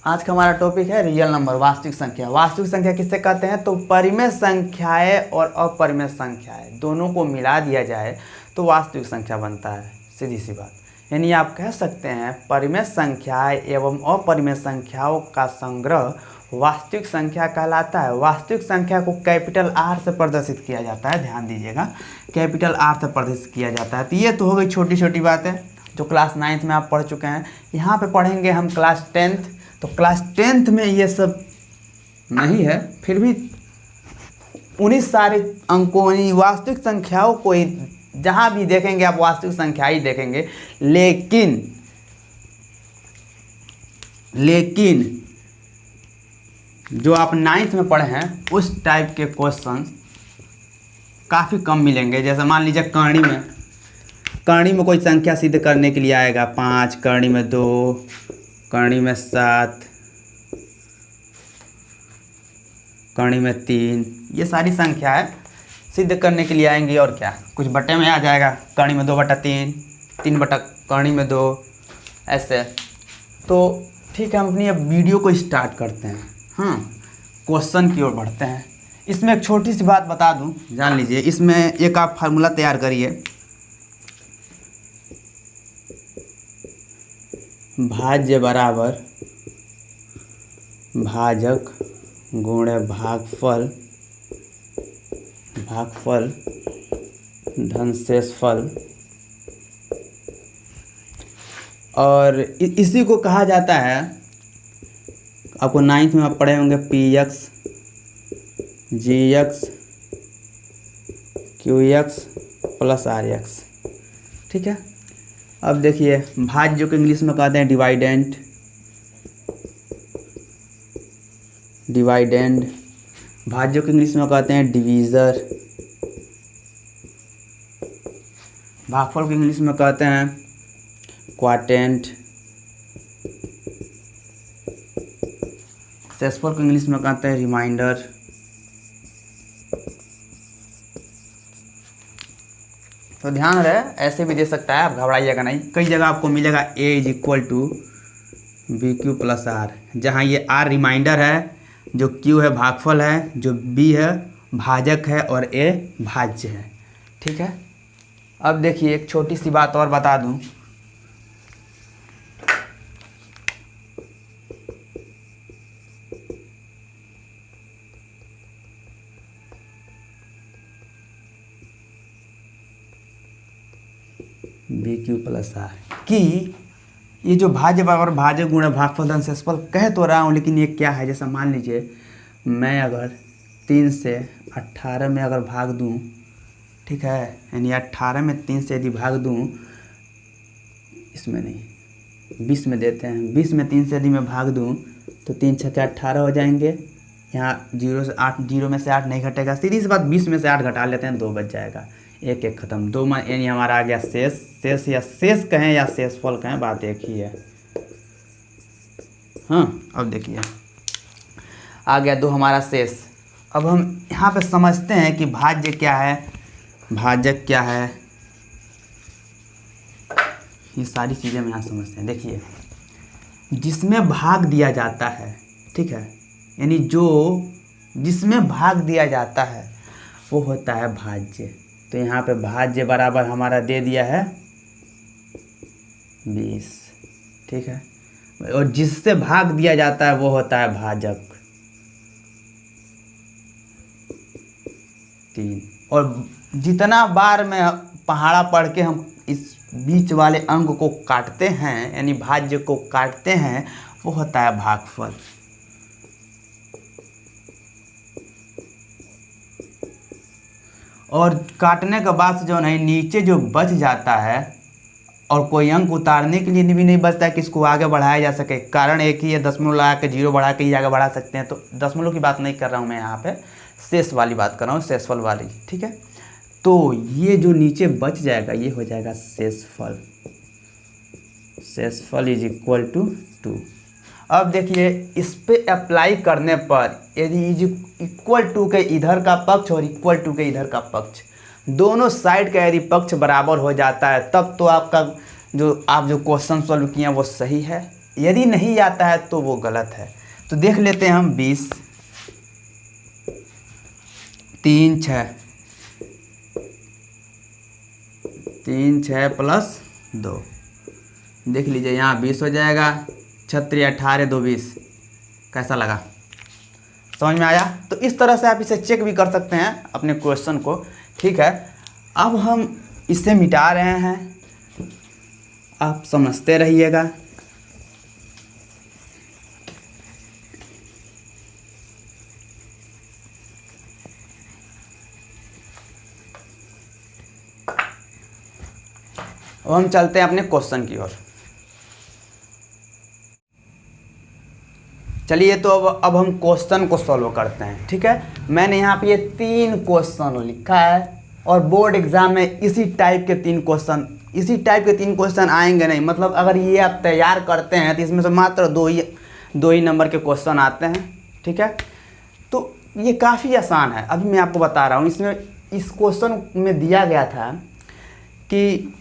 आज का हमारा टॉपिक है रियल नंबर, वास्तविक संख्या। वास्तविक संख्या किससे कहते हैं? तो परिमेय संख्याएं और अपरिमेय संख्याएं दोनों को मिला दिया जाए तो वास्तविक संख्या बनता है, सीधी सी बात। यानी आप कह सकते हैं परिमेय संख्याएं एवं अपरिमेय संख्याओं का संग्रह वास्तविक संख्या कहलाता है। वास्तविक संख्या को कैपिटल आर से प्रदर्शित किया जाता है, ध्यान दीजिएगा, कैपिटल आर से प्रदर्शित किया जाता है। तो ये तो हो गई छोटी छोटी बातें जो क्लास 9th में आप पढ़ चुके हैं। यहाँ पे पढ़ेंगे हम क्लास 10th। तो क्लास 10th में ये सब नहीं है, फिर भी उन्हीं सारे अंकों वास्तविक संख्याओं को ही जहाँ भी देखेंगे आप वास्तविक संख्या ही देखेंगे। लेकिन जो आप 9th में पढ़े हैं उस टाइप के क्वेश्चन काफ़ी कम मिलेंगे। जैसे मान लीजिए करणी में कोई संख्या सिद्ध करने के लिए आएगा 5, करणी में 2, करणी में 7, करणी में 3, ये सारी संख्याएं सिद्ध करने के लिए आएंगी। और क्या कुछ बटे में आ जाएगा, करणी में 2/3, 3/करणी में 2, ऐसे। तो ठीक है, हम अपनी अब वीडियो को स्टार्ट करते हैं। क्वेश्चन की ओर बढ़ते हैं। इसमें एक छोटी सी बात बता दूं, जान लीजिए। इसमें एक आप फार्मूला तैयार करिए, भाज्य बराबर भाजक गुणे भागफल धन शेषफल। और इसी को कहा जाता है, आपको 9th में आप पढ़े होंगे, px gx qx plus rx। ठीक है, अब देखिए भाज्य जो कि इंग्लिश में कहते हैं डिवाइडेंड, भाज्य को इंग्लिश में कहते हैं डिवीज़र, भागफल को इंग्लिश में कहते हैं क्वाटेंट, शेषफल को इंग्लिश में कहते हैं रिमाइंडर। तो ध्यान रहे, ऐसे भी दे सकता है, आप घबराइएगा नहीं। कई जगह आपको मिलेगा a = bq + r, जहाँ ये r रिमाइंडर है, जो q है भागफल है, जो b है भाजक है और a भाज्य है। ठीक है, अब देखिए एक छोटी सी बात और बता दूं। bq + r कि ये जो भाज्य बराबर भाजक गुणा भागफल धन शेषफल कह तो रहा हूँ, लेकिन ये क्या है? जैसा मान लीजिए मैं अगर 3 से 18 में अगर भाग दूँ, ठीक है, यानी 18 में 3 से यदि भाग दूँ, इसमें नहीं 20 में देते हैं, 20 में 3 से यदि मैं भाग दूँ तो 3 × 6 = 18 हो जाएंगे। यहाँ 0 से 8, 0 में से 8 नहीं घटेगा, सीधी सी बात, 20 में से 8 घटा लेते हैं, 2 बच जाएगा, एक एक खत्म। 2 में यानी हमारा आ गया शेष या शेष कहें या शेषफल कहें, बात एक ही है। अब देखिए आ गया 2 हमारा शेष। अब हम यहाँ पे समझते हैं कि भाज्य क्या है, भाजक क्या है, ये सारी चीज़ें हम यहाँ समझते हैं। देखिए जिसमें भाग दिया जाता है, ठीक है, यानी जो जिसमें भाग दिया जाता है वो होता है भाज्य। तो यहाँ पे भाज्य बराबर हमारा दे दिया है 20, ठीक है, और जिससे भाग दिया जाता है वो होता है भाजक 3। और जितना बार में पहाड़ा पढ़ के हम इस बीच वाले अंक को काटते हैं, यानी भाज्य को काटते हैं, वो होता है भागफल। और काटने के बाद से जो नहीं, नीचे जो बच जाता है और कोई अंक उतारने के लिए भी नहीं बचता है कि इसको आगे बढ़ाया जा सके। कारण एक ही है, दशमलव लगा के 0 बढ़ा के ही आगे बढ़ा सकते हैं। तो दशमलव की बात नहीं कर रहा हूँ मैं, यहाँ पे शेष वाली बात कर रहा हूँ, शेषफल वाली। ठीक है, तो ये जो नीचे बच जाएगा ये हो जाएगा शेषफल। शेषफल = 2। अब देखिए इस पे अप्लाई करने पर यदि = के इधर का पक्ष और = के इधर का पक्ष, दोनों साइड का यदि पक्ष बराबर हो जाता है, तब तो आपका जो आप क्वेश्चन सॉल्व किए हैं वो सही है। यदि नहीं आता है तो वो गलत है। तो देख लेते हैं हम 20 3 6 3 6 प्लस 2, देख लीजिए यहाँ 20 हो जाएगा, 36 18 2 20। कैसा लगा, समझ में आया? तो इस तरह से आप इसे चेक भी कर सकते हैं अपने क्वेश्चन को। ठीक है, अब हम इसे मिटा रहे हैं, आप समझते रहिएगा। अब हम चलते हैं अपने क्वेश्चन की ओर। चलिए, तो अब हम क्वेश्चन को सॉल्व करते हैं। ठीक है, मैंने यहाँ पे ये 3 क्वेश्चन लिखा है और बोर्ड एग्जाम में इसी टाइप के 3 क्वेश्चन आएंगे नहीं। मतलब अगर ये आप तैयार करते हैं तो इसमें से मात्र दो ही नंबर के क्वेश्चन आते हैं। ठीक है, तो ये काफ़ी आसान है। अभी मैं आपको बता रहा हूँ, इसमें इस क्वेश्चन में दिया गया था कि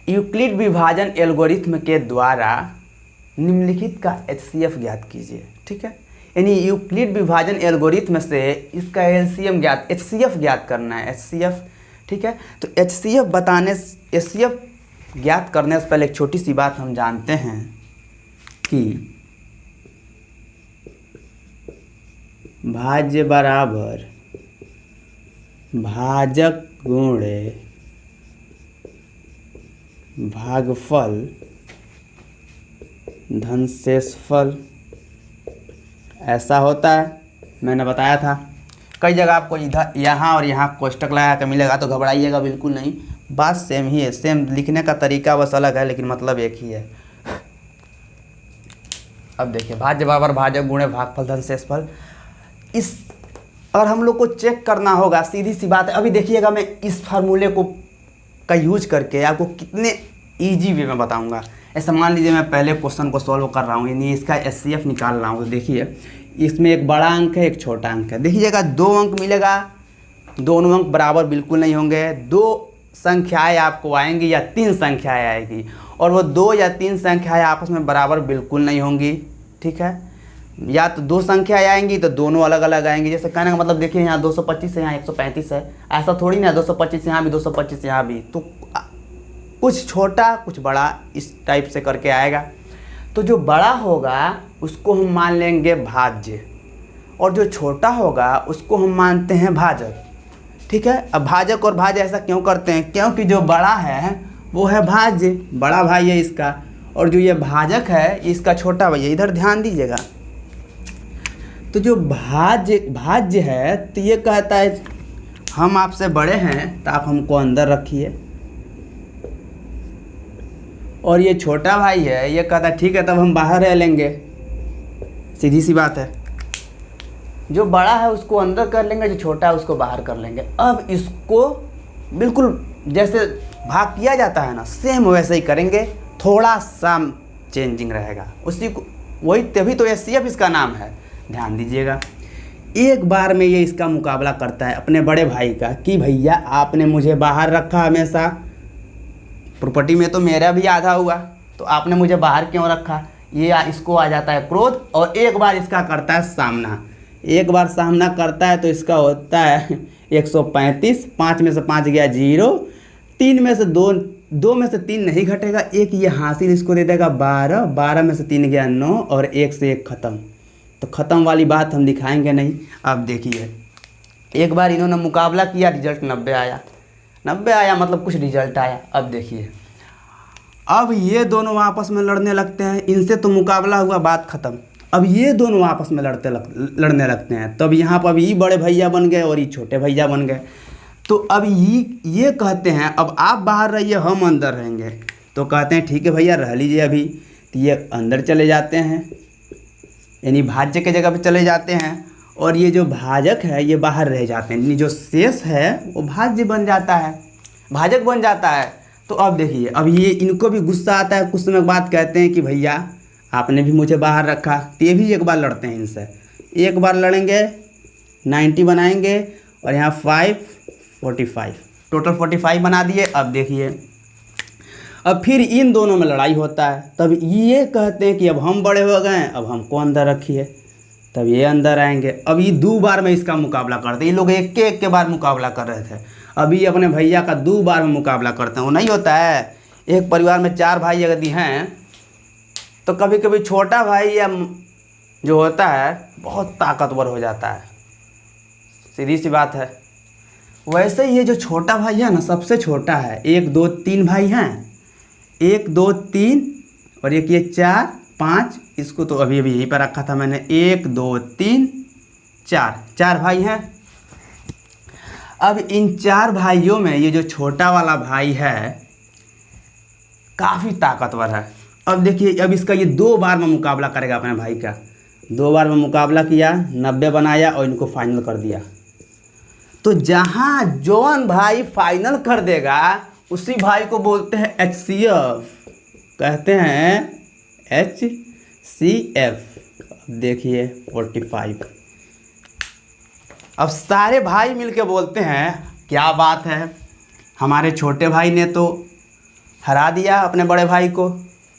यूक्लिड विभाजन एल्गोरिथ्म के द्वारा निम्नलिखित का HCF ज्ञात कीजिए। ठीक है, यानी यूक्लिड विभाजन एल्गोरिथ्म से इसका LCM ज्ञात, HCF ज्ञात करना है, HCF। ठीक है, तो HCF ज्ञात करने से पहले एक छोटी सी बात हम जानते हैं कि भाज्य बराबर भाजक गुणे भागफल धन शेषफल, ऐसा होता है। मैंने बताया था कई जगह आपको इधर यहाँ और यहाँ कोष्टक लगा कर मिलेगा, तो घबराइएगा बिल्कुल नहीं, बात सेम ही है, सेम लिखने का तरीका बस अलग है लेकिन मतलब एक ही है। अब देखिए, भाज्य बराबर भाजक गुणे भागफल धन शेषफल, इस और हम लोग को चेक करना होगा, सीधी सी बात है। अभी देखिएगा, मैं इस फार्मूले का यूज करके आपको कितने ईजी वे में बताऊंगा। ऐसा मान लीजिए मैं पहले क्वेश्चन को सॉल्व कर रहा हूँ, यानी इसका HCF निकाल रहा हूँ। तो देखिए, इसमें एक बड़ा अंक है, एक छोटा अंक है। देखिएगा 2 अंक मिलेगा, दोनों अंक बराबर बिल्कुल नहीं होंगे। 2 संख्याएं आपको आएंगी या 3 संख्याएं आएगी, और वो 2 या 3 संख्याएं आपस में बराबर बिल्कुल नहीं होंगी। ठीक है, या तो 2 संख्याएं आएंगी तो दोनों अलग अलग आएंगी। जैसे कहने का मतलब, देखिए यहाँ 225 है, यहाँ 135 है, ऐसा थोड़ी ना 225 यहाँ भी 225 यहाँ भी, तो कुछ छोटा कुछ बड़ा इस टाइप से करके आएगा। तो जो बड़ा होगा उसको हम मान लेंगे भाज्य, और जो छोटा होगा उसको हम मानते हैं भाजक। ठीक है, अब भाजक और भाज्य ऐसा क्यों करते हैं? क्योंकि जो बड़ा है वो है भाज्य, बड़ा भाई है इसका, और जो ये भाजक है इसका छोटा भाई है। इधर ध्यान दीजिएगा, तो जो भाज्य है तो ये कहता है हम आपसे बड़े हैं तो आप हमको अंदर रखिए, और ये छोटा भाई है, ये कहता है ठीक है तब हम बाहर रह लेंगे। सीधी सी बात है, जो बड़ा है उसको अंदर कर लेंगे, जो छोटा है उसको बाहर कर लेंगे। अब इसको बिल्कुल जैसे भाग किया जाता है ना, सेम वैसे ही करेंगे, थोड़ा सा चेंजिंग रहेगा उसी को, वही तभी तो HCF इसका नाम है। ध्यान दीजिएगा, एक बार में ये इसका मुकाबला करता है अपने बड़े भाई का कि भैया आपने मुझे बाहर रखा हमेशा, प्रॉपर्टी में तो मेरा भी आधा हुआ, तो आपने मुझे बाहर क्यों रखा। ये इसको आ जाता है क्रोध, और एक बार इसका करता है सामना। एक बार सामना करता है तो इसका होता है 135, 5 में से 5 गया 0, 3 में से 2 में से 3 नहीं घटेगा, एक ये हासिल इसको दे देगा 12, 12 में से 3 गया 9, और 1 से 1 ख़त्म। तो ख़त्म वाली बात हम दिखाएंगे नहीं। अब देखिए, एक बार इन्होंने मुकाबला किया, रिजल्ट 90 आया, 90 आया मतलब कुछ रिजल्ट आया। अब देखिए, अब ये दोनों आपस में लड़ने लगते हैं, इनसे तो मुकाबला हुआ, बात ख़त्म। अब ये दोनों आपस में लड़ने लगते हैं, तब यहाँ पर अब ये बड़े भैया बन गए और ये छोटे भैया बन गए। तो अब ये कहते हैं अब आप बाहर रहिए, हम अंदर रहेंगे। तो कहते हैं ठीक है भैया रह लीजिए अभी। तो ये अंदर चले जाते हैं, यानी भाज्य के जगह पे चले जाते हैं, और ये जो भाजक है ये बाहर रह जाते हैं, यानी जो शेष है वो भाज्य बन जाता है, भाजक बन जाता है। तो अब देखिए, अब ये इनको भी गुस्सा आता है, कुछ समय बाद कहते हैं कि भैया आपने भी मुझे बाहर रखा। तो ये भी एक बार लड़ते हैं इनसे, एक बार लड़ेंगे 90 बनाएंगे, और यहाँ 5 45, टोटल 45 बना दिए। अब देखिए, अब फिर इन दोनों में लड़ाई होता है, तब ये कहते हैं कि अब हम बड़े हो गए, अब हमको अंदर रखिए, तब ये अंदर आएंगे। अब ये 2 बार में इसका मुकाबला करते हैं, ये लोग एक के बार मुकाबला कर रहे थे, अभी अपने भैया का 2 बार में मुकाबला करते हैं। वो नहीं होता है, एक परिवार में 4 भाई यदि हैं तो कभी कभी छोटा भाई या जो होता है बहुत ताकतवर हो जाता है, सीधी सी बात है। वैसे ही ये जो छोटा भाई है ना, सबसे छोटा है, 1 2 3 भाई हैं, 1 2 3 और एक ये 4 5, इसको तो अभी अभी यहीं पर रखा था मैंने, 1 2 3 4 भाई हैं। अब इन 4 भाइयों में ये जो छोटा वाला भाई है काफ़ी ताकतवर है। अब देखिए, अब इसका ये 2 बार में मुकाबला करेगा अपने भाई का, 2 बार में मुकाबला किया, 90 बनाया और इनको फाइनल कर दिया। तो जहाँ जौन भाई फाइनल कर देगा उसी भाई को बोलते हैं HCF, कहते हैं HCF। अब देखिए 45। अब सारे भाई मिलके बोलते हैं क्या बात है, हमारे छोटे भाई ने तो हरा दिया अपने बड़े भाई को।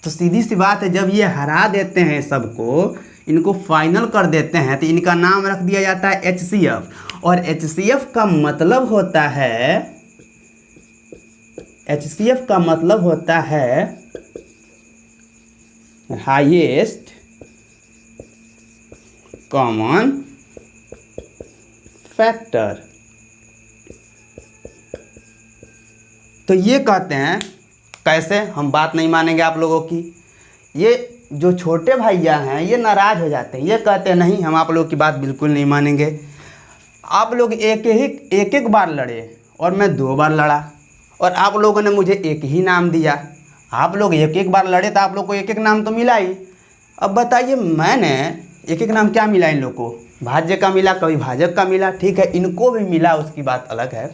तो सीधी सी बात है, जब ये हरा देते हैं सबको, इनको फाइनल कर देते हैं, तो इनका नाम रख दिया जाता है HCF। और HCF का मतलब होता है, HCF का मतलब होता है हाईएस्ट कॉमन फैक्टर। तो ये कहते हैं, कैसे, हम बात नहीं मानेंगे आप लोगों की। ये जो छोटे भैया हैं ये नाराज़ हो जाते हैं, ये कहते हैं नहीं, हम आप लोगों की बात बिल्कुल नहीं मानेंगे। आप लोग एक बार लड़े और मैं 2 बार लड़ा, और आप लोगों ने मुझे एक ही नाम दिया। आप लोग एक बार लड़े तो आप लोग को एक नाम तो मिला ही। अब बताइए, मैंने एक नाम क्या मिला इन लोग को? भाज्य का मिला, कभी भाजक का मिला, ठीक है, इनको भी मिला, उसकी बात अलग है।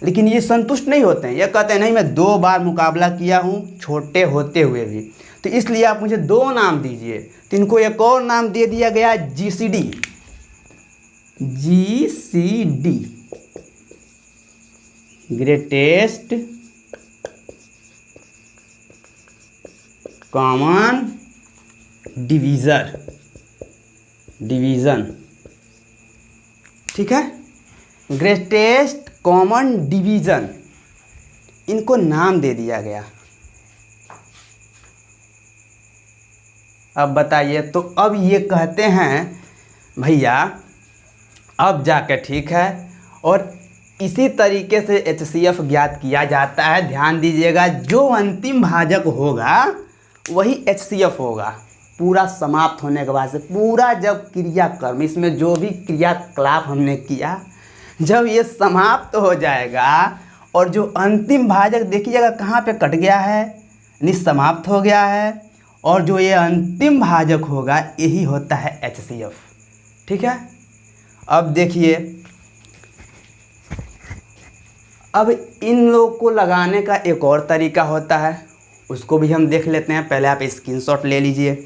लेकिन ये संतुष्ट नहीं होते हैं, ये कहते हैं नहीं, मैं 2 बार मुकाबला किया हूँ छोटे होते हुए भी, तो इसलिए आप मुझे 2 नाम दीजिए। तो इनको एक और नाम दे दिया गया, GCD। GCD, greatest common division, ठीक है, ग्रेटेस्ट कॉमन डिवीज़न, इनको नाम दे दिया गया। अब बताइए, तो अब ये कहते हैं भैया अब जाके ठीक है, और इसी तरीके से HCF ज्ञात किया जाता है। ध्यान दीजिएगा, जो अंतिम भाजक होगा वही HCF होगा। पूरा समाप्त होने के बाद से, पूरा जब क्रियाक्रम, इसमें जो भी क्रियाकलाप हमने किया, जब ये समाप्त हो जाएगा और जो अंतिम भाजक देखिएगा कहाँ पे कट गया है, निस्समाप्त हो गया है, और जो ये अंतिम भाजक होगा यही होता है HCF, ठीक है। अब देखिए, अब इन लोग को लगाने का एक और तरीका होता है, उसको भी हम देख लेते हैं। पहले आप स्क्रीनशॉट ले लीजिए।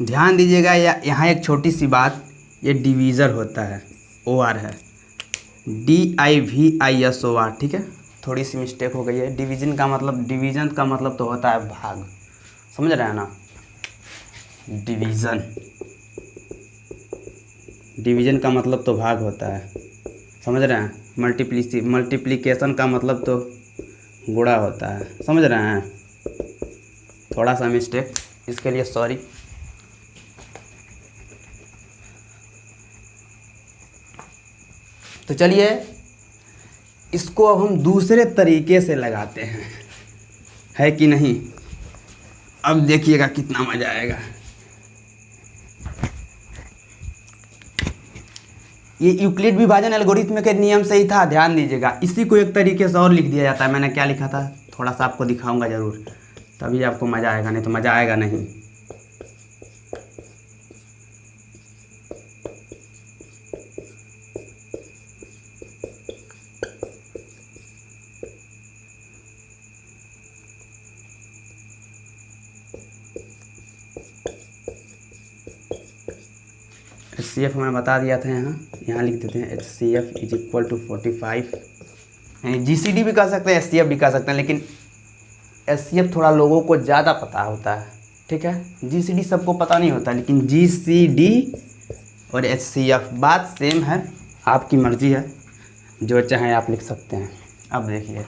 ध्यान दीजिएगा, यहाँ एक छोटी सी बात, ये डिवीज़र होता है, OR है, DIVISOR, ठीक है, थोड़ी सी मिस्टेक हो गई है। डिवीज़न का मतलब तो होता है भाग, समझ रहे हैं ना। डिवीज़न का मतलब तो भाग होता है, समझ रहे हैं। मल्टीप्लिकेशन का मतलब तो गुणा होता है, समझ रहे हैं। थोड़ा सा मिस्टेक, इसके लिए सॉरी। तो चलिए इसको अब हम दूसरे तरीके से लगाते हैं, है कि नहीं। अब देखिएगा कितना मज़ा आएगा। ये यूक्लिड विभाजन एल्गोरिथ्म के नियम से ही था, ध्यान दीजिएगा। इसी को एक तरीके से और लिख दिया जाता है। मैंने क्या लिखा था थोड़ा सा आपको दिखाऊंगा ज़रूर, तभी आपको मज़ा आएगा, नहीं तो मज़ा आएगा नहीं। HCF मैंने बता दिया था, यहाँ लिख देते हैं HCF इज इक्वल टू 45, यानी GCD भी कह सकते हैं, HCF भी कह सकते हैं, लेकिन HCF थोड़ा लोगों को ज़्यादा पता होता है, ठीक है। GCD सबको पता नहीं होता, लेकिन GCD और HCF बात सेम है, आपकी मर्ज़ी है, जो चाहें आप लिख सकते हैं। अब देखिए,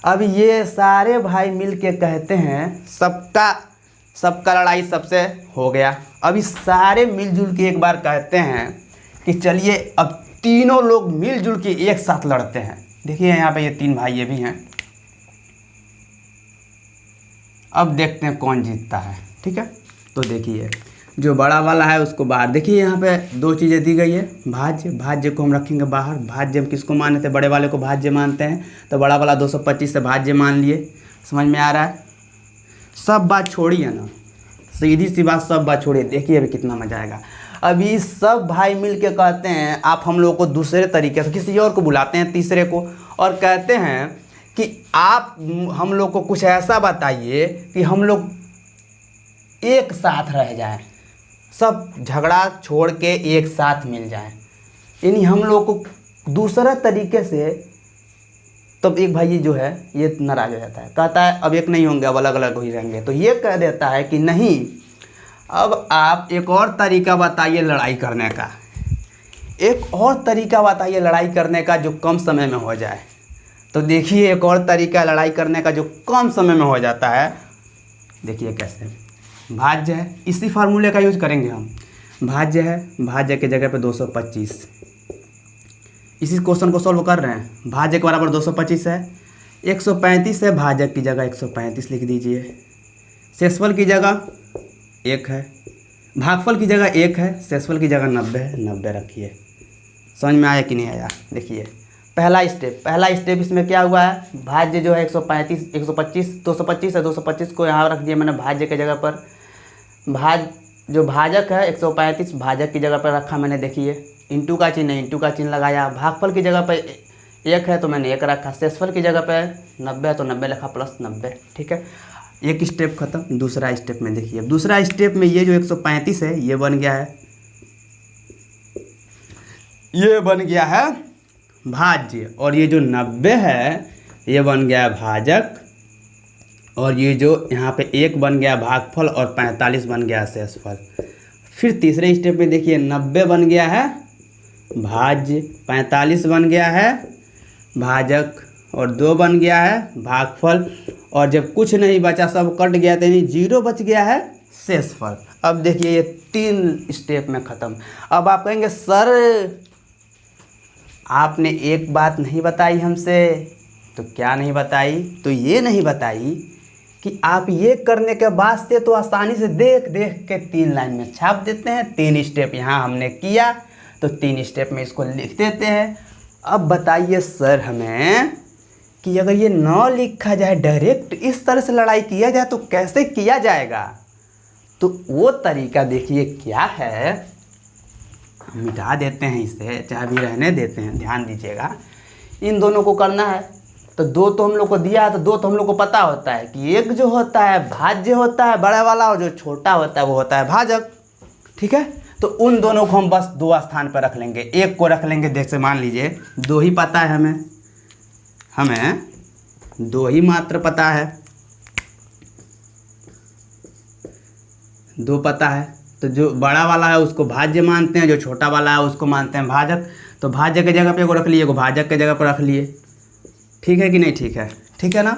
अब ये सारे भाई मिल के कहते हैं सबका लड़ाई सबसे हो गया। अभी सारे मिलजुल के एक बार कहते हैं कि चलिए अब तीनों लोग मिलजुल के एक साथ लड़ते हैं। देखिए यहाँ पे ये तीन भाई ये भी हैं। अब देखते हैं कौन जीतता है, ठीक है। तो देखिए जो बड़ा वाला है उसको बाहर, देखिए यहाँ पे दो चीज़ें दी गई है। भाज्य को हम रखेंगे बाहर। भाज्य हम किसको माने थे, बड़े वाले को भाज्य मानते हैं, तो बड़ा वाला 225 से भाज्य मान लिए। समझ में आ रहा है? सब बात छोड़िए ना, सीधी सी बात, सब बात छोड़िए। देखिए अभी कितना मजा आएगा। अभी सब भाई मिल के कहते हैं आप हम लोग को दूसरे तरीके से, किसी और को बुलाते हैं तीसरे को, और कहते हैं कि आप हम लोग को कुछ ऐसा बताइए कि हम लोग एक साथ रह जाएं, सब झगड़ा छोड़ के एक साथ मिल जाएं। यानी हम लोग को दूसरा तरीके से, तब एक भाई जो है ये नाराज हो जाता है, कहता है अब एक नहीं होंगे, अब अलग अलग ही रहेंगे। तो ये कह देता है कि नहीं, अब आप एक और तरीका बताइए लड़ाई करने का, एक और तरीका बताइए लड़ाई करने का जो कम समय में हो जाए। तो देखिए एक और तरीका लड़ाई करने का जो कम समय में हो जाता है। देखिए कैसे, भाज्य है, इसी फार्मूले का यूज करेंगे हम। भाज्य है, भाज्य के जगह पे 225, इसी क्वेश्चन को सॉल्व कर रहे हैं। भाज्य के बराबर 225 है, 135 है, भाजक की जगह 135 लिख दीजिए। शेषफल की जगह 1 है, भागफल की जगह 1 है, शेषफल की जगह 90 है, 90 रखिए। समझ में आया कि नहीं आया? देखिए पहला स्टेप इसमें क्या हुआ है, भाज्य जो है 125 है, 225 को यहाँ रख दिया मैंने भाज्य के जगह पर। जो भाजक है 135 भाजक की जगह पर रखा मैंने। देखिए इंटू का चिन्ह लगाया। भागफल की जगह पर 1 है तो मैंने 1 रखा। शेषफल की जगह पर 90 है तो 90 लिखा प्लस 90, ठीक है। एक स्टेप खत्म। दूसरा स्टेप में देखिए, दूसरा स्टेप में ये जो 135 है ये बन गया है, भाज्य, और ये जो 90 है ये बन गया है भाजक, और ये जो यहाँ पे 1 बन गया भागफल और 45 बन गया शेषफल। फिर तीसरे स्टेप में देखिए 90 बन गया है भाज्य, 45 बन गया है भाजक, और 2 बन गया है भागफल, और जब कुछ नहीं बचा सब कट गया तो 0 बच गया है शेषफल। अब देखिए ये 3 स्टेप में ख़त्म। अब आप कहेंगे सर आपने एक बात नहीं बताई हमसे। तो क्या नहीं बताई? तो ये नहीं बताई कि आप ये करने के बाद से तो आसानी से देख के 3 लाइन में छाप देते हैं। 3 स्टेप यहाँ हमने किया तो 3 स्टेप में इसको लिख देते हैं। अब बताइए सर हमें कि अगर ये न लिखा जाए, डायरेक्ट इस तरह से लड़ाई किया जाए तो कैसे किया जाएगा? तो वो तरीका देखिए क्या है, हम मिटा देते हैं इसे, चाहे भी रहने देते हैं। ध्यान दीजिएगा, इन दोनों को करना है तो 2 तो हम लोग को दिया है, तो 2 तो हम लोग को पता होता है कि एक जो होता है भाज्य होता है बड़ा वाला, और जो छोटा होता है वो होता है भाजक, ठीक है। तो उन दोनों को हम बस 2 स्थान पर रख लेंगे, एक को रख लेंगे। देख से मान लीजिए 2 ही पता है हमें 2 ही मात्र पता है, 2 पता है। तो जो बड़ा वाला है उसको भाज्य मानते हैं, जो छोटा वाला है उसको मानते हैं भाजक। तो भाज्य के जगह पे एगो रख लिए, एगो भाजक के जगह पर रख लिए। ठीक है कि नहीं? ठीक है ना।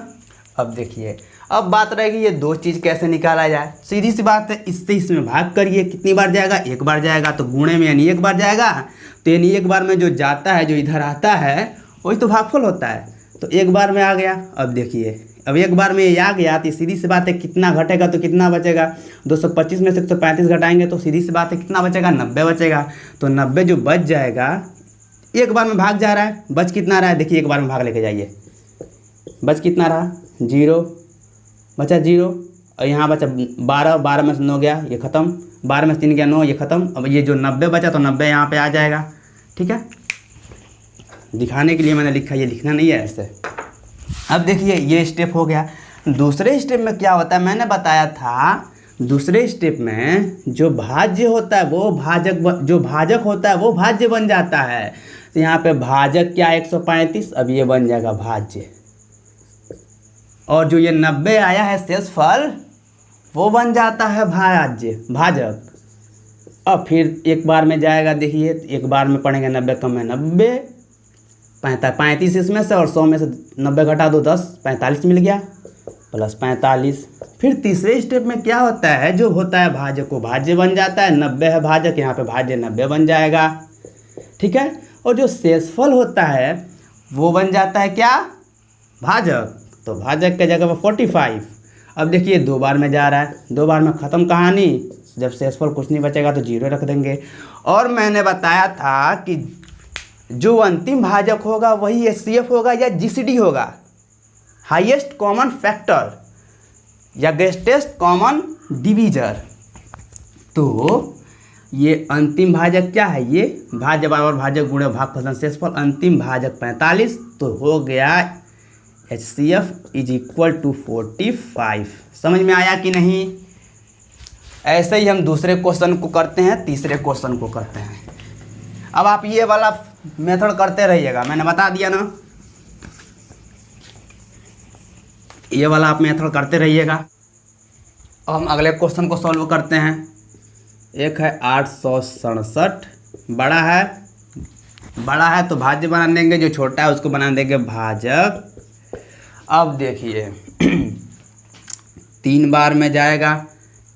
अब देखिए, अब बात रहेगी ये 2 चीज़ कैसे निकाला जाए। सीधी सी बात है, इससे इसमें भाग करिए। कितनी बार जाएगा? 1 बार जाएगा, तो गुणे में यानी 1 बार जाएगा, तो यानी 1 बार में जो जाता है, जो इधर आता है वही तो भागफल होता है। तो 1 बार में आ गया। अब देखिए, अब 1 बार में ये आ गया तो सीधी सी बात है कितना घटेगा तो कितना बचेगा? 225 में से 135 घटाएंगे तो सीधी सी बात है कितना बचेगा? 90 बचेगा। तो 90 जो बच जाएगा एक बार में भाग जा रहा है, बच कितना रहा है, देखिए एक बार में भाग लेके जाइए, बच कितना रहा, 0 बचा 0, और यहाँ बचा 12, 12 में से 9 गया, ये ख़त्म, 12 में से 3 गया 9, ये ख़त्म। अब ये जो 90 बचा तो 90 यहाँ पे आ जाएगा, ठीक है। दिखाने के लिए मैंने लिखा, ये लिखना नहीं है ऐसे। अब देखिए ये स्टेप हो गया। दूसरे स्टेप में क्या होता है, मैंने बताया था दूसरे स्टेप में जो भाज्य होता है वो जो भाजक होता है वो भाज्य बन जाता है। तो यहाँ पे भाजक क्या 135, अब ये बन जाएगा भाज्य, और जो ये 90 आया है शेषफल वो बन जाता है भाजक। अब फिर एक बार में जाएगा, देखिए एक बार में पढ़ेंगे 90 कम है 90, 35 इसमें से, और 100 में से 90 घटा दो 10, 45 मिल गया, प्लस 45। फिर तीसरे स्टेप में क्या होता है, जो होता है भाजक को भाज्य बन जाता है, 90 है भाजक, यहाँ पे भाज्य 90 बन जाएगा, ठीक है। और जो शेषफल होता है वो बन जाता है क्या, भाजक, तो भाजक के जगह पर 45। अब देखिए 2 बार में जा रहा है, 2 बार में ख़त्म कहानी, जब शेषफल कुछ नहीं बचेगा तो 0 रख देंगे। और मैंने बताया था कि जो अंतिम भाजक होगा वही HCF होगा या GCD होगा, हाईएस्ट कॉमन फैक्टर या ग्रेटेस्ट कॉमन डिवीजर। तो ये अंतिम भाजक क्या है, ये भाज्य बराबर भाजक गुणे भागफल शेषफल, अंतिम भाजक 45, तो हो गया HCF इज इक्वल टू 45। समझ में आया कि नहीं। ऐसे ही हम दूसरे क्वेश्चन को करते हैं, तीसरे क्वेश्चन को करते हैं। अब आप ये वाला मेथड करते रहिएगा, मैंने बता दिया ना, ये वाला आप मेथड करते रहिएगा। अब हम अगले क्वेश्चन को सॉल्व करते हैं। एक है 867, बड़ा है तो भाज्य बना देंगे, जो छोटा है उसको बना देंगे भाजक। अब देखिए 3 बार में जाएगा,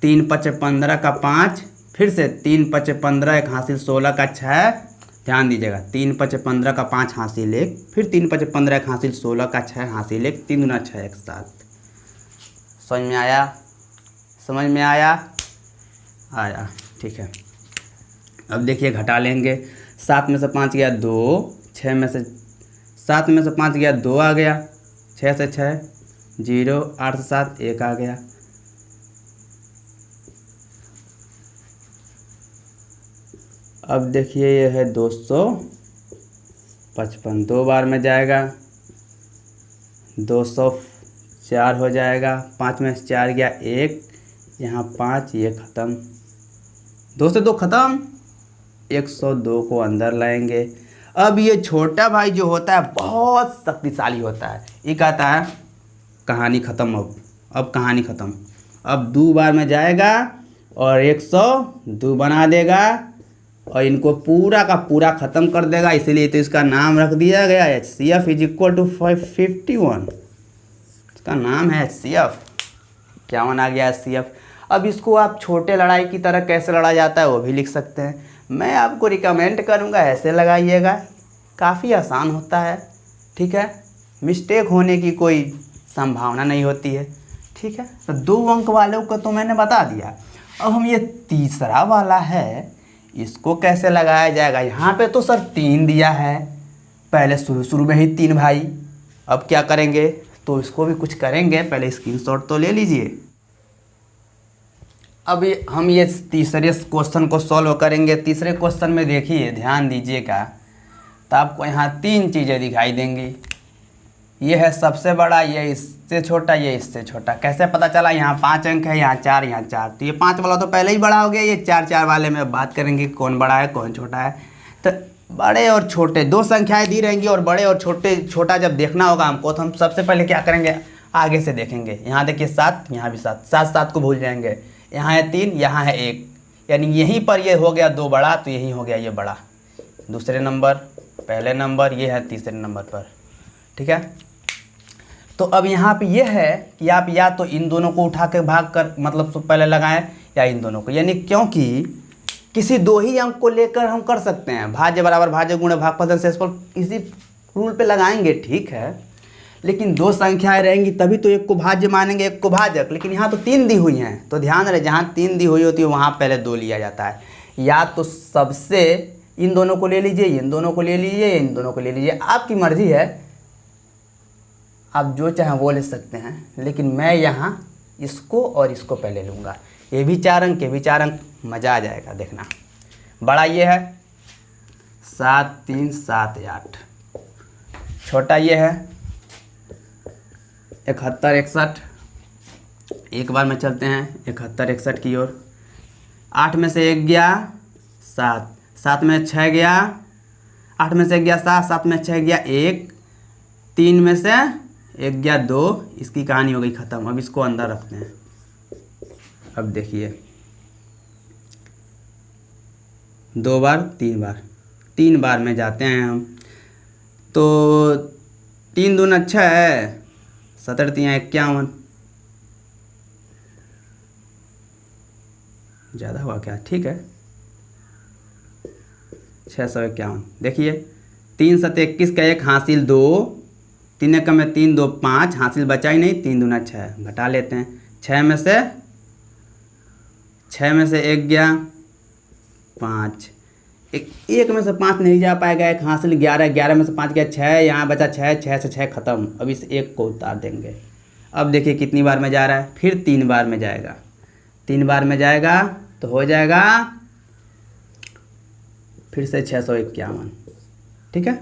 3 5 15 का 5, फिर से 3 5 15 एक हासिल 16 का 6, ध्यान दीजिएगा, 3 5 15 का 5 हासिल 1, फिर 3 5 15 एक हासिल 16 का 6 हासिल 1, 3 दूना 6 एक 7। समझ में आया, ठीक है। अब देखिए घटा लेंगे, 7 में से 5 गया 2, 6 में से 7 में से 5 गया 2 आ गया, 6 से 6 0, 8 से 7 1 आ गया। अब देखिए ये है 255, 2 बार में जाएगा, 204 हो जाएगा, 5 में से 4 गया 1, यहाँ 5, ये ख़त्म, 2 से 2 ख़त्म, 102 को अंदर लाएंगे। अब ये छोटा भाई जो होता है बहुत शक्तिशाली होता है, ये कहता है कहानी ख़त्म, अब कहानी ख़त्म। अब 2 बार में जाएगा और 102 बना देगा और इनको पूरा का पूरा ख़त्म कर देगा, इसीलिए तो इसका नाम रख दिया गया HCF इज इक्वल टू 51। इसका नाम है HCF। क्या बना गया HCF। अब इसको आप छोटे लड़ाई की तरह कैसे लड़ा जाता है वो भी लिख सकते हैं। मैं आपको रिकमेंड करूँगा ऐसे लगाइएगा, काफ़ी आसान होता है, ठीक है, मिस्टेक होने की कोई संभावना नहीं होती है, ठीक है। तो 2 अंक वालों को तो मैंने बता दिया। अब हम ये तीसरा वाला है, इसको कैसे लगाया जाएगा। यहाँ पे तो सर 3 दिया है, पहले शुरू में ही 3 भाई। अब क्या करेंगे, तो इसको भी कुछ करेंगे, पहले स्क्रीनशॉट तो ले लीजिए। अब हम ये तीसरे क्वेश्चन को सॉल्व करेंगे। तीसरे क्वेश्चन में देखिए, ध्यान दीजिएगा, तो आपको यहाँ 3 चीज़ें दिखाई देंगी। ये है सबसे बड़ा, ये इससे छोटा, ये इससे छोटा। कैसे पता चला, यहाँ 5 अंक है, यहाँ 4, यहाँ 4, तो ये 5 वाला तो पहले ही बड़ा हो गया। ये 4 वाले में बात करेंगे कौन बड़ा है कौन छोटा है। तो बड़े और छोटे 2 संख्याएं दी रहेंगी, और बड़े और छोटा जब देखना होगा हमको, तो हम सबसे पहले क्या करेंगे, आगे से देखेंगे। यहाँ देखिए 7, यहाँ भी 7, 7 को भूल जाएंगे। यहाँ है 3, यहाँ है 1, यानी यहीं पर ये हो गया 2 बड़ा, तो यहीं हो गया ये बड़ा, दूसरे नंबर, पहले नंबर, ये है तीसरे नंबर पर, ठीक है। तो अब यहाँ पे ये है कि आप या तो इन दोनों को उठा के भाग कर मतलब पहले लगाएं, या इन दोनों को, यानी क्योंकि किसी 2 ही अंक को लेकर हम कर सकते हैं। भाज्य बराबर भाज्य गुणे भागफल शेषफल इसी रूल पे लगाएंगे, ठीक है। लेकिन 2 संख्याएं रहेंगी तभी तो एक को भाज्य मानेंगे, एक को भाजक। लेकिन यहाँ तो 3 दी हुई हैं, तो ध्यान रहे, जहाँ 3 दी हुई होती है वहाँ पहले 2 लिया जाता है। या तो सबसे इन दोनों को ले लीजिए, इन दोनों को ले लीजिए, इन दोनों को ले लीजिए, आपकी मर्जी है, आप जो चाहें वो ले सकते हैं। लेकिन मैं यहाँ इसको और इसको पहले लूँगा। ये भी 4 अंक, ये भी 4 अंक, मज़ा आ जाएगा देखना। बड़ा ये है 7 3 7 8, छोटा ये है 71 61। एक बार में चलते हैं 71 61 की ओर। 8 में से 1 गया 7, 7 में 6 गया, 8 में से 1 गया 7, 7 में 6 गया 1, 3 में से 1 गया 2। इसकी कहानी हो गई ख़त्म। अब इसको अंदर रखते हैं। अब देखिए 2 बार 3 बार, 3 बार में जाते हैं हम। तो 3 दूना 6 है, 17 3 51, ज़्यादा हुआ क्या? ठीक है 651। देखिए 3 7 21 का 1 हासिल 2, 3 1 में 3 2 5, हासिल बचा ही नहीं। 3 दूना 6, घटा लेते हैं। 6 में से 1 गया 5, एक में से 5 नहीं जा पाएगा, 1 हासिल 11, 11 में से 5 गया 6, यहाँ बचा 6, 6 से 6 ख़त्म। अब इस 1 को उतार देंगे। अब देखिए कितनी बार में जा रहा है, फिर 3 बार में जाएगा। 3 बार में जाएगा तो हो जाएगा फिर से 651। ठीक है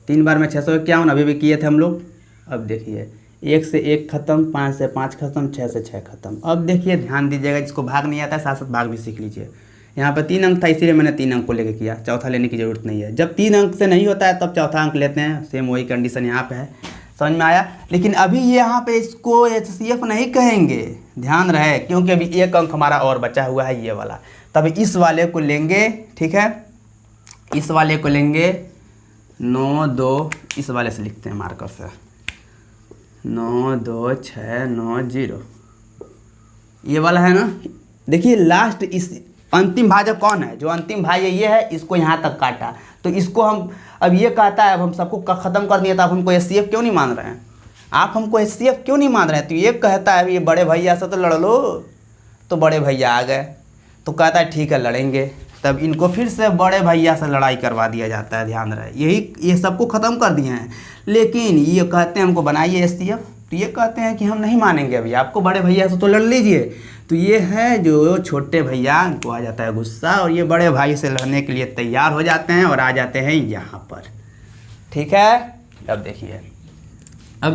3 बार में 651, अभी भी किए थे हम लोग। अब देखिए 1 से 1 ख़त्म, 5 से 5 ख़त्म, 6 से 6 ख़त्म। अब देखिए ध्यान दीजिएगा, जिसको भाग नहीं आता है साथ साथ भाग भी सीख लीजिए। यहाँ पर 3 अंक था, इसीलिए मैंने 3 अंक को लेकर किया, चौथा लेने की ज़रूरत नहीं है। जब 3 अंक से नहीं होता है तब चौथा अंक लेते हैं। सेम वही कंडीशन यहाँ पे है, समझ में आया। लेकिन अभी यहाँ पे इसको HCF नहीं कहेंगे, ध्यान रहे, क्योंकि अभी 1 अंक हमारा और बचा हुआ है, ये वाला। तब इस वाले को लेंगे, ठीक है, इस वाले को लेंगे 9 2, इस वाले से लिखते हैं मार्कर से 9 2 6 9 0, ये वाला है ना। देखिए लास्ट इस अंतिम भाजक कौन है? जो अंतिम भाई है ये है, इसको यहाँ तक काटा। तो इसको हम अब ये कहता है अब हम सबको ख़त्म कर दिया, तो आप हमको HCF क्यों नहीं मान रहे हैं? आप हमको HCF क्यों नहीं मान रहे हैं? तो ये कहता है ये बड़े भैया से तो लड़ लो, तो बड़े भैया आ गए, तो कहता है ठीक है लड़ेंगे। तब इनको फिर से बड़े भैया से लड़ाई करवा दिया जाता है, ध्यान रहे। ये सबको ख़त्म कर दिए हैं, लेकिन ये कहते हैं हमको बनाइए HCF, तो ये कहते हैं कि हम नहीं मानेंगे, अभी आपको बड़े भैया से तो लड़ लीजिए। तो ये है जो छोटे भैया, इनको आ जाता है गुस्सा, और ये बड़े भाई से लड़ने के लिए तैयार हो जाते हैं और आ जाते हैं यहाँ पर। ठीक है अब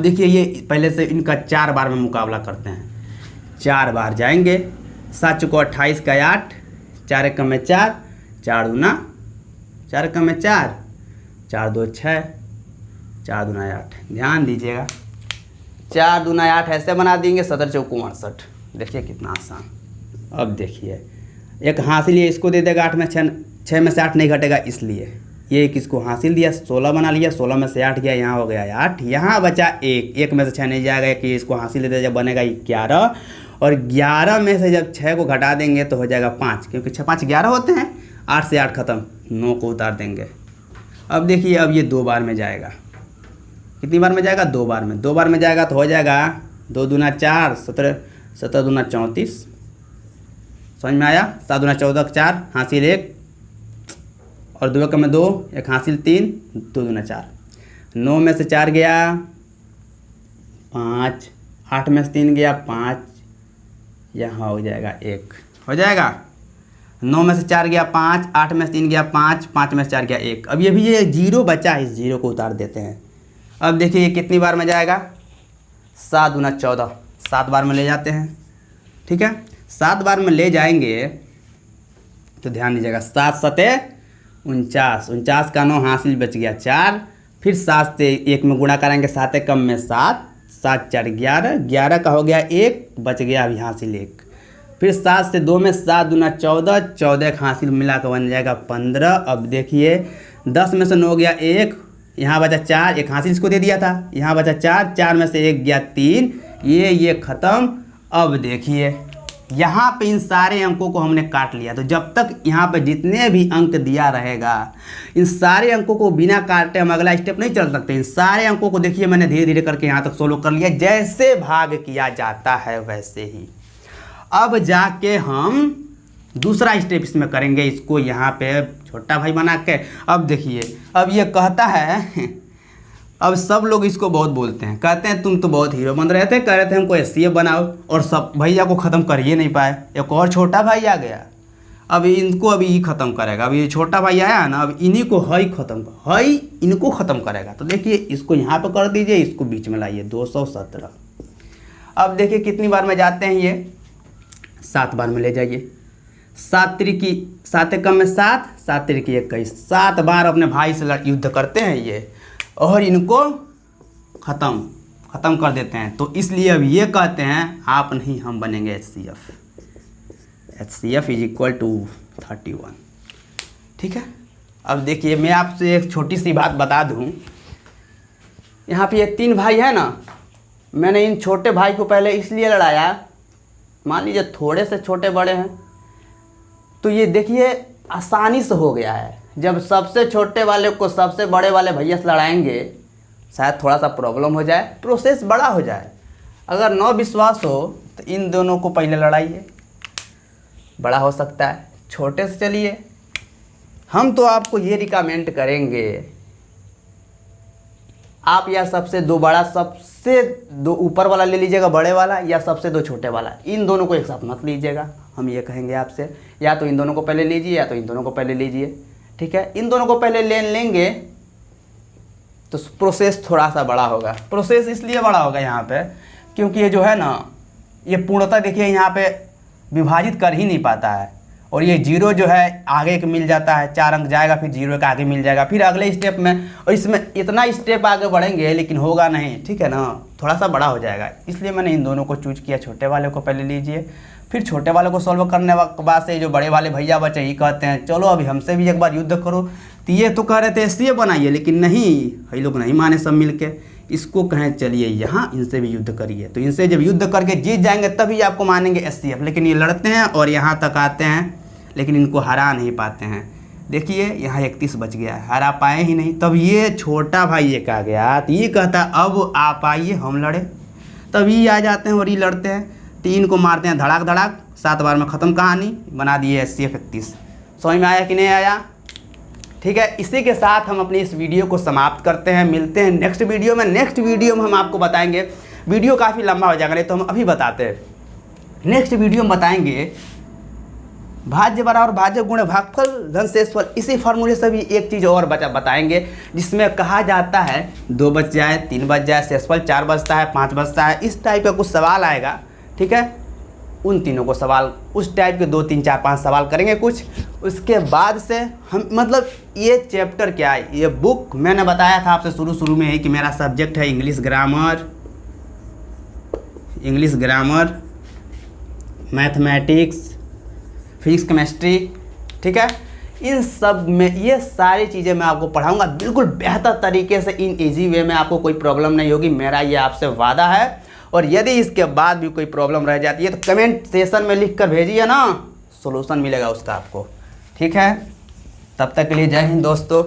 देखिए ये पहले से इनका 4 बार में मुकाबला करते हैं। 4 बार जाएंगे, 7 चुको 28 का 8, 4 1 में 4, 4 दूना 4 1 में 4, 4 2 6, 4 दूना 8। ध्यान दीजिएगा 4 दूना 8 ऐसे बना देंगे, 17 चौको 68। देखिए कितना आसान। अब देखिए एक हासिल ये इसको दे देगा, 8 में 6 में से 8 नहीं घटेगा, इसलिए ये एक इसको हासिल दिया, 16 बना लिया, 16 में से 8 गया, यहाँ हो गया 8, यहाँ बचा 1, 1 में से 6 नहीं जाएगा कि इसको हासिल दे दे, जब बनेगा 11, और 11 में से जब 6 को घटा देंगे तो हो जाएगा 5, क्योंकि 6 5 11 होते हैं। 8 से 8 ख़त्म, 9 को उतार देंगे। अब देखिए अब ये 2 बार में जाएगा। कितनी बार में जाएगा? 2 बार में। 2 बार में जाएगा तो हो जाएगा 2 दूना 4, 17 दूना 34, समझ में आया। 7 दूना 14 4, हासिल 1, और 2 1 में 2, 1 हासिल 3, 2 दूना 4। 9 में से 4 गया 5, 8 में से 3 गया 5, यहाँ हो जाएगा 1, हो जाएगा। 9 में से 4 गया 5, 8 में से 3 गया 5, 5 में से 4 गया 1। अब ये भी ये 0 बचा, इस 0 को उतार देते हैं। अब देखिए ये कितनी बार में जाएगा? 7 दूना 14, 7 बार में ले जाते हैं। ठीक है 7 बार में ले जाएंगे तो ध्यान दीजिएगा, 7 7 49, 49 का 9 हासिल बच गया 4, फिर 7 से 1 में गुणा करेंगे, 7 1 कम में 7, 7 4 11, 11 का हो गया 1, बच गया अभी हासिल 1, फिर 7 से 2 में 7 दूना 14, 14 का हासिल मिला कर बन जाएगा 15। अब देखिए 10 में से 9 गया 1, यहाँ बचा 4, 1 हासिल इसको दे दिया था, यहाँ बचा 4, 4 में से 1 गया 3, ये ख़त्म। अब देखिए यहाँ पे इन सारे अंकों को हमने काट लिया, तो जब तक यहाँ पे जितने भी अंक दिया रहेगा, इन सारे अंकों को बिना काटे हम अगला स्टेप नहीं चल सकते। इन सारे अंकों को देखिए मैंने धीरे धीरे करके यहाँ तक सोल्व कर लिया, जैसे भाग किया जाता है वैसे ही। अब जाके हम दूसरा स्टेप इसमें करेंगे, इसको यहाँ पे छोटा भाई बना के। अब देखिए, अब ये कहता है अब सब लोग इसको बहुत बोलते हैं, कहते हैं तुम तो बहुत हीरो बन रहे थे, कह रहे थे हमको एससीएफ बनाओ, और सब भैया को ख़त्म कर ही नहीं पाए। एक और छोटा भाई आ गया, अब इनको अभी ही ख़त्म करेगा। अब ये छोटा भाई आया ना, अब इन्हीं को हई ख़त्म, हई इनको ख़त्म करेगा। तो देखिए इसको यहाँ पे कर दीजिए, इसको बीच में लाइए 217। अब देखिए कितनी बार में जाते हैं ये, 7 बार में ले जाइए। 7 त्रिकी 7 कम में 7, 7 त्रिकी 21, 7 बार अपने भाई से युद्ध करते हैं ये, और इनको ख़त्म कर देते हैं। तो इसलिए अब ये कहते हैं आप नहीं, हम बनेंगे HCF. HCF is equal to 31। ठीक है। अब देखिए मैं आपसे एक छोटी सी बात बता दूं, यहाँ पे ये 3 भाई है ना, मैंने इन छोटे भाई को पहले इसलिए लड़ाया, मान लीजिए थोड़े से छोटे बड़े हैं, तो ये देखिए आसानी से हो गया है। जब सबसे छोटे वाले को सबसे बड़े वाले भैया से लड़ाएंगे, शायद थोड़ा सा प्रॉब्लम हो जाए, प्रोसेस बड़ा हो जाए। अगर न विश्वास हो तो इन दोनों को पहले लड़ाइए, बड़ा हो सकता है। छोटे से चलिए, हम तो आपको ये रिकमेंड करेंगे, आप या सबसे 2 बड़ा, सबसे 2 ऊपर वाला ले लीजिएगा बड़े वाला, या सबसे 2 छोटे वाला। इन दोनों को एक साथ मत लीजिएगा, हम ये कहेंगे आपसे। या तो इन दोनों को पहले लीजिए, या तो इन दोनों को पहले लीजिए। ठीक है। इन दोनों को पहले लेंगे तो प्रोसेस थोड़ा सा बड़ा होगा। प्रोसेस इसलिए बड़ा होगा यहाँ पे, क्योंकि ये जो है ना, ये पूर्णतः देखिए यहाँ पे विभाजित कर ही नहीं पाता है, और ये 0 जो है आगे के मिल जाता है, 4 अंक जाएगा, फिर 0 का आगे मिल जाएगा, फिर अगले स्टेप में, और इसमें इतना स्टेप आगे बढ़ेंगे लेकिन होगा नहीं। ठीक है ना, थोड़ा सा बड़ा हो जाएगा। इसलिए मैंने इन दोनों को चूज किया। छोटे वाले को पहले लीजिए, फिर छोटे वाले को सॉल्व करने के बाद से जो बड़े वाले भैया बचे ही कहते हैं चलो अभी हमसे भी एक बार युद्ध करो। तो ये तो कह रहे थे एससीएफ बनाइए, लेकिन नहीं, ये लोग नहीं माने सब मिल के। इसको कहें चलिए यहाँ इनसे भी युद्ध करिए, तो इनसे जब युद्ध करके जीत जाएंगे तभी आपको मानेंगे एससीएफ। लेकिन ये लड़ते हैं और यहाँ तक आते हैं, लेकिन इनको हरा नहीं पाते हैं। देखिए यहाँ 31 बच गया है, हरा पाए ही नहीं। तब ये छोटा भाई एक आ गया, तो ये कहता अब आप आइए हम लड़े, तभी आ जाते हैं और ये लड़ते हैं। 3 को मारते हैं धड़ाक धड़ाक, 7 बार में ख़त्म कहानी, बना दिए एससीएफ 31। समझ में आया कि नहीं आया? ठीक है। इसी के साथ हम अपनी इस वीडियो को समाप्त करते हैं। मिलते हैं नेक्स्ट वीडियो में। नेक्स्ट वीडियो में हम आपको बताएंगे, वीडियो काफ़ी लंबा हो जाएगा, नहीं तो हम अभी बताते हैं। नेक्स्ट वीडियो में बताएंगे भाज्य बराबर भाज्य गुणे भागफल धन शेषफल। इसी फार्मूले से भी एक चीज़ और बताएंगे, जिसमें कहा जाता है 2 बच जाए, 3 बच जाए, शेषफल 4 बचता है, 5 बचता है, इस टाइप का कुछ सवाल आएगा। ठीक है। उन तीनों को सवाल, उस टाइप के 2, 3, 4, 5 सवाल करेंगे कुछ। उसके बाद से हम मतलब ये चैप्टर क्या है, ये बुक मैंने बताया था आपसे शुरू में ही कि मेरा सब्जेक्ट है English grammar, mathematics, physics, chemistry. ठीक है। इन सब में ये सारी चीज़ें मैं आपको पढ़ाऊंगा बिल्कुल बेहतर तरीके से, इन इजी वे में। आपको कोई प्रॉब्लम नहीं होगी, मेरा ये आपसे वादा है। और यदि इसके बाद भी कोई प्रॉब्लम रह जाती है तो कमेंट सेशन में लिख कर भेजिए ना, सॉल्यूशन मिलेगा उसका आपको। ठीक है। तब तक के लिए जय हिंद दोस्तों।